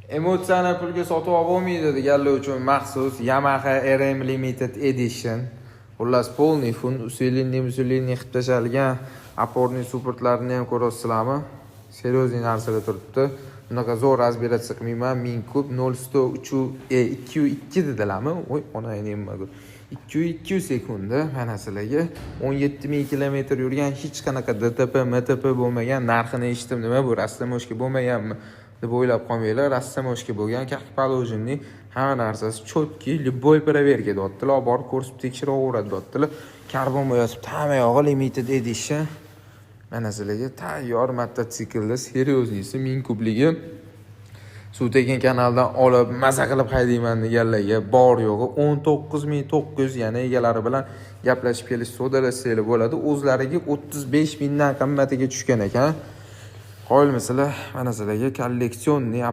Emotsiyani pulga sotib olmaydi deganlar uchun maxsus Yamaha RM Limited Edition. Xullas, polniy fun, usilinniy qilib tashalgan oporniy supportlarini ham ko'rasizlarmi? Seriozniy narsalar turibdi. Bunaqa zo'r razbiratsiya qilmayman. 1000 kub 0.2 dedilarmi? Voy, onang nimaga. 2 sekunda mana sizlarga 17000 kilometr yurgan hech qanaqa DTP, MTP bo'lmagan narxini eshitdim. Nima bu? Rastamoshka bo'lmaganmi deb o'ylab qolmanglar. Rastamoshka bo'lgan, как положенный, hamma narsasi chotki, любой проверка deyaptilar. Borib ko'rsib tekshiraveradi deyaptilar. Karbon yozib, hamma yog'i limited edition. Mana sizlarga tayyor mototsiklda serioznisi 1000 kubligi. Suv tekin kanaldan olib maza qilib haydayman deganlarga bor yo'g'i 19900, yana egalari bilan gaplashib kelish so'dalasanglar bo'ladi. O'zlariga 35000 dan qimmatiga tushgan ekan. Qo'yilmasizlar, mana sizlarga kolleksionniy